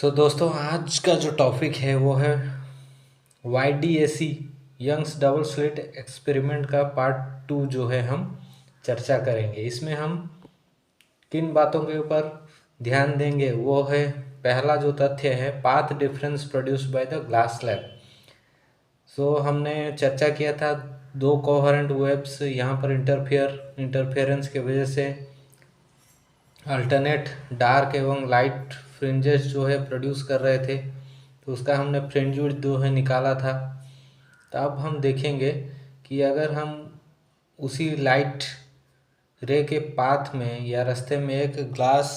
दोस्तों आज का जो टॉपिक है वो है YDAC Young's double slit experiment का पार्ट 2 जो है हम चर्चा करेंगे। इसमें हम किन बातों के ऊपर ध्यान देंगे वो है, पहला जो तथ्य है path difference produced by the glass slab. हमने चर्चा किया था दो कोहेरेंट वेव्स यहाँ पर इंटरफेरेंस की वजह से अल्टरनेट डार्क एवं लाइट फ्रिंजेस जो है प्रोड्यूस कर रहे थे, तो उसका हमने फ्रिंज विड्थ जो है निकाला था। तो अब हम देखेंगे कि अगर हम उसी लाइट रे के पाथ में या रास्ते में एक ग्लास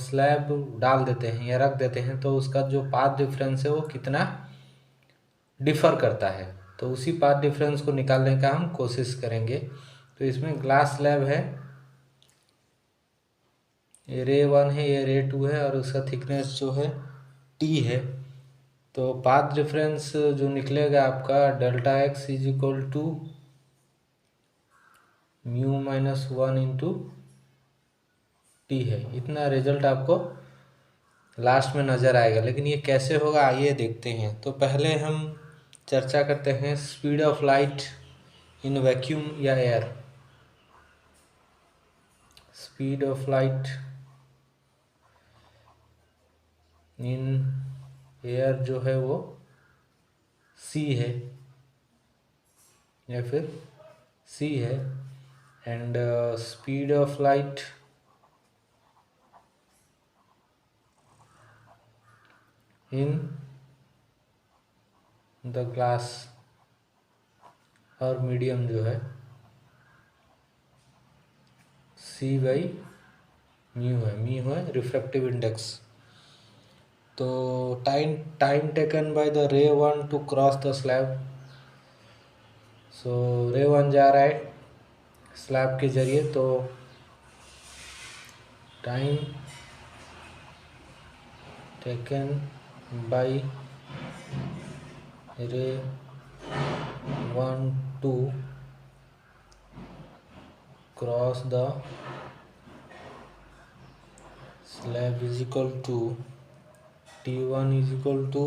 स्लैब डाल देते हैं या रख देते हैं, तो उसका जो पाथ डिफरेंस है वो कितना डिफ़र करता है। तो उसी पाथ डिफरेंस को निकालने का हम कोशिश करेंगे। तो इसमें ग्लास स्लैब है, ये रे 1 है, ये रे 2 है और उसका थिकनेस जो है टी है। तो पाथ डिफरेंस जो निकलेगा आपका delta x is equal to mu minus 1 into T है। इतना रिजल्ट आपको लास्ट में नज़र आएगा, लेकिन ये कैसे होगा आइए देखते हैं। तो पहले हम चर्चा करते हैं speed of light in vacuum या air. Speed of light in air जो है वो c है या फिर c है, and speed of light in the glass और मीडियम जो है c बाई म्यू है रिफ्रैक्टिव इंडेक्स। तो time taken by the ray 1 to cross the slab. रे 1 जा रहा है स्लैब के जरिए, तो time taken by ray 1 to cross the slab is equal to T1 is equal to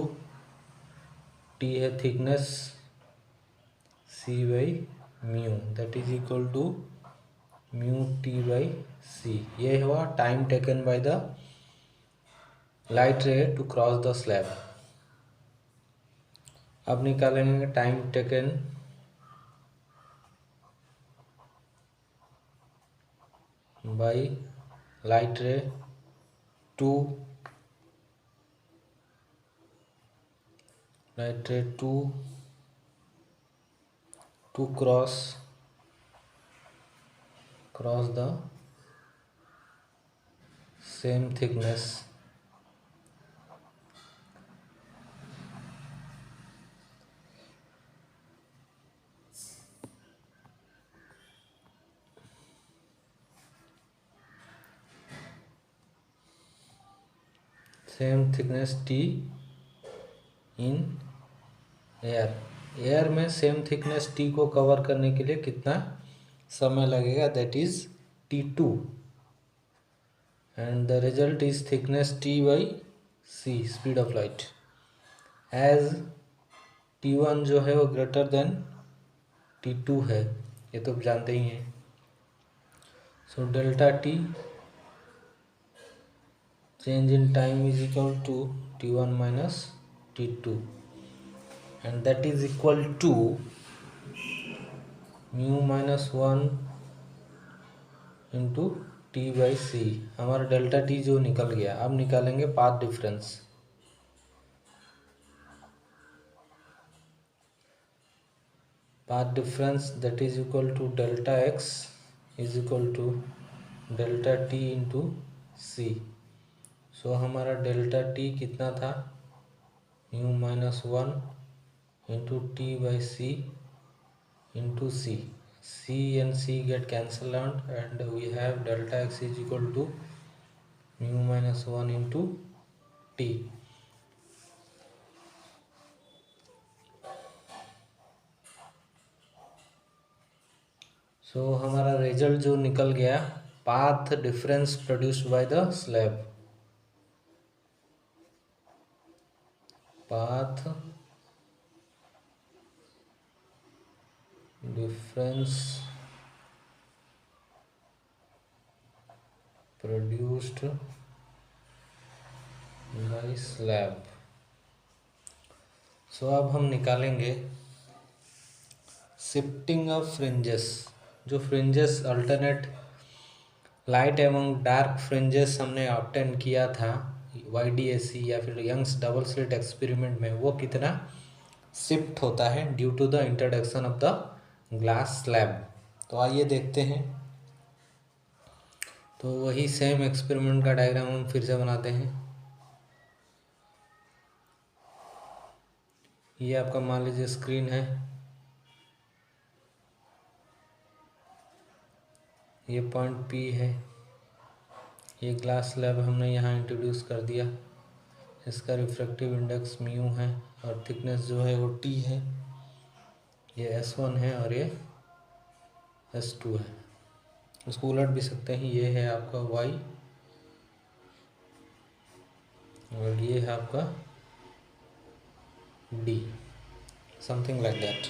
T है thickness C by mu, that is equal to mu T by C। ये हुआ time taken by the light ray to cross the slab. अब निकालेंगे time taken by light ray to cross the same thickness T in air में same thickness T को cover करने के लिए कितना समय लगेगा, that is T2, and the result is thickness T by C, speed of light. As T1 जो है वो ग्रेटर देन T2 है, ये तो जानते ही हैं। Delta T change in time is equal to T1 minus T2, and that is equal to mu minus 1 into T by C। हमारा delta T जो निकल गया, अब निकालेंगे path difference. Path difference that is equal to delta X is equal to delta T into C। हमारा delta T कितना था, mu minus 1 into T by C into C। C and C get cancelled out and we have delta X is equal to mu minus 1 into T। हमारा result जो निकल गया, path difference produced by the slab. path difference produced by slab। सो अब हम निकालेंगे shifting of fringes. जो fringes alternate light एवं dark fringes हमने ऑब्टेन किया था YDAC या फिर यंग्स डबल स्लिट एक्सपेरिमेंट में, वो कितना शिफ्ट होता है due to the introduction of the glass slab. तो आइए देखते हैं। तो वही सेम एक्सपेरिमेंट का डायग्राम हम फिर से बनाते हैं। ये आपका मान लीजिए स्क्रीन है, ये पॉइंट P है, ये ग्लास स्लैब हमने यहाँ इंट्रोड्यूस कर दिया। इसका रिफ्रैक्टिव इंडेक्स म्यू है और थिकनेस जो है वो T है। ये S1 है और ये S2 है। उसको उलट भी सकते हैं। ये है आपका Y और ये है आपका D, समथिंग लाइक दैट।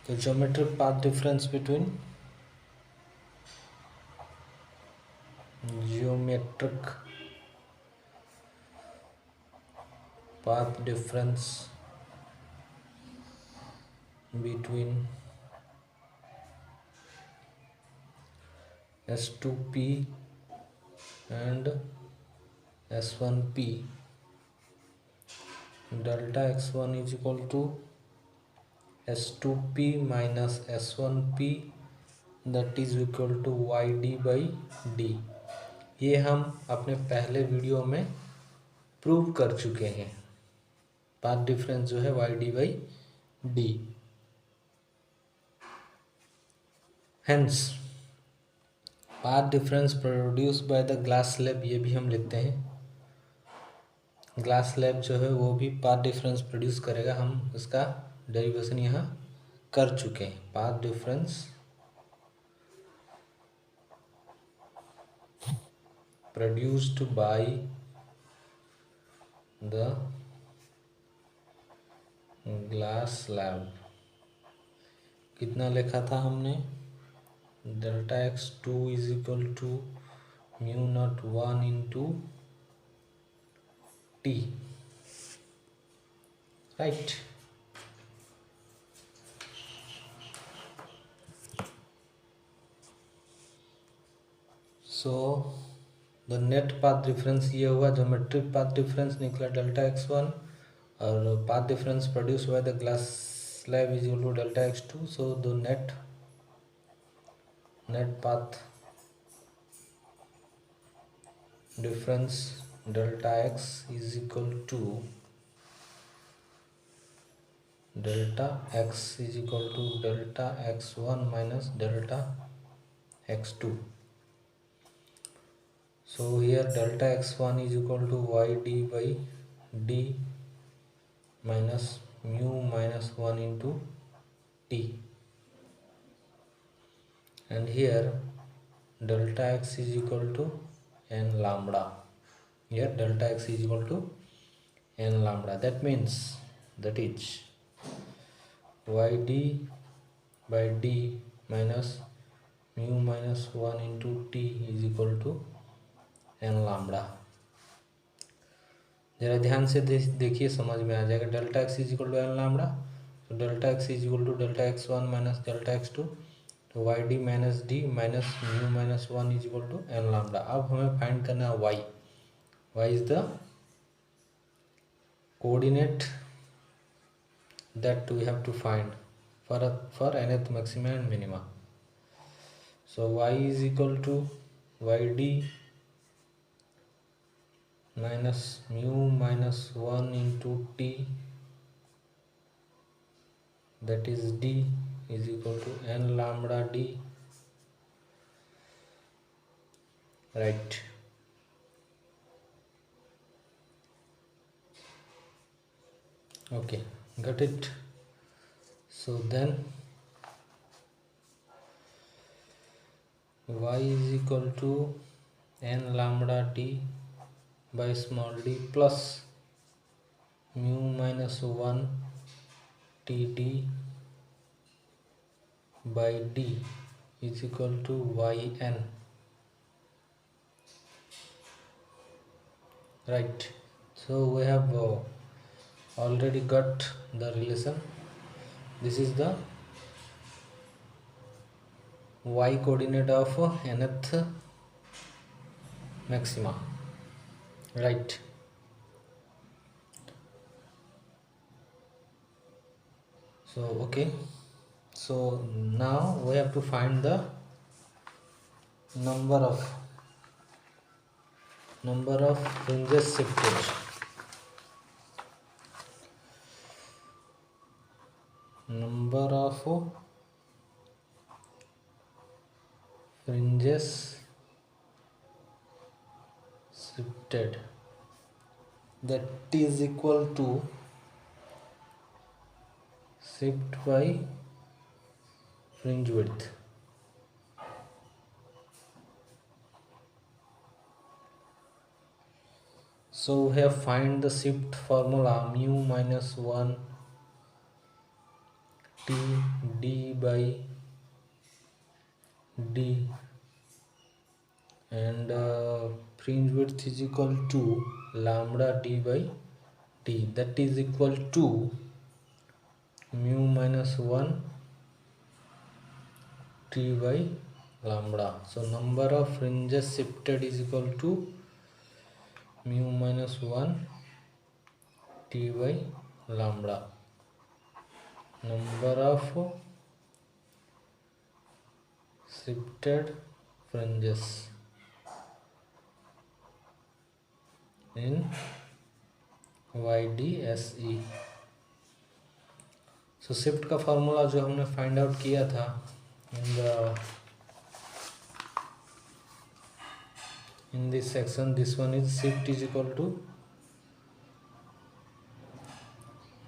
तो geometric path difference between geometric path difference between S2P and S1P, delta x1 is equal to S2P minus S1P, that is equal to YD by D। ये हम अपने पहले video में prove कर चुके हैं। Path difference जो है YD by D। Hence path difference produced by the glass slab, ये भी हम लिखते हैं। ग्लास स्लैब जो है वो भी पाथ डिफरेंस प्रोड्यूस करेगा। हम इसका डेरिवेशन यहाँ कर चुके हैं। Path difference produced by the glass slab कितना लिखा था हमने? Delta x2 is equal to mu naught 1 into T, right. So the net path difference ये हुआ। ज्योमेट्रिक पाथ डिफरेंस निकला डेल्टा x1 और path difference produce by the glass slab is equal to delta x2। So the net path difference delta x is equal to delta x1 minus delta x2। So here delta x1 is equal to YD by D minus mu minus 1 into T, and here delta x is equal to n lambda। Here delta x is equal to n lambda, that means that is YD by D minus mu minus 1 into T is equal to n lambda। जरा ध्यान से देखिए, समझ में आ जाएगा। Delta x is equal to n lambda, तो delta x is equal to delta x1 minus delta x2, तो y d minus d minus mu minus 1 is equal to n lambda. अब हमें फाइंड करना है y। y is the coordinate that we have to find for nth maxima and minima. So y is equal to y d minus mu minus 1 into T, that is D is equal to n lambda D, right। Okay, got it। So then y is equal to n lambda D by small d plus mu minus 1 Td by d is equal to yn, right? So we have already got the relation. This is the y coordinate of nth maxima, right? So okay, so now we have to find the number of fringes shifted. Number of fringes shifted, that is equal to shift by fringe width. So we have find the shift formula mu minus 1 T d by d, and fringe width is equal to lambda d by d, that is equal to mu minus 1 T by lambda. So number of fringes shifted is equal to mu minus 1 T by lambda. Number of shifted fringes in YDSE. So shift का formula जो हमने find out किया था in this section, this one is shift is equal to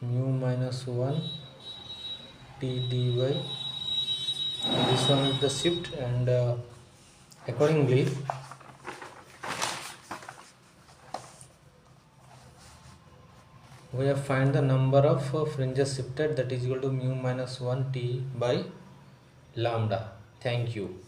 mu minus 1 T d by, this one is the shift, and accordingly we have find the number of fringes shifted, that is equal to mu minus 1 T by lambda. Thank you.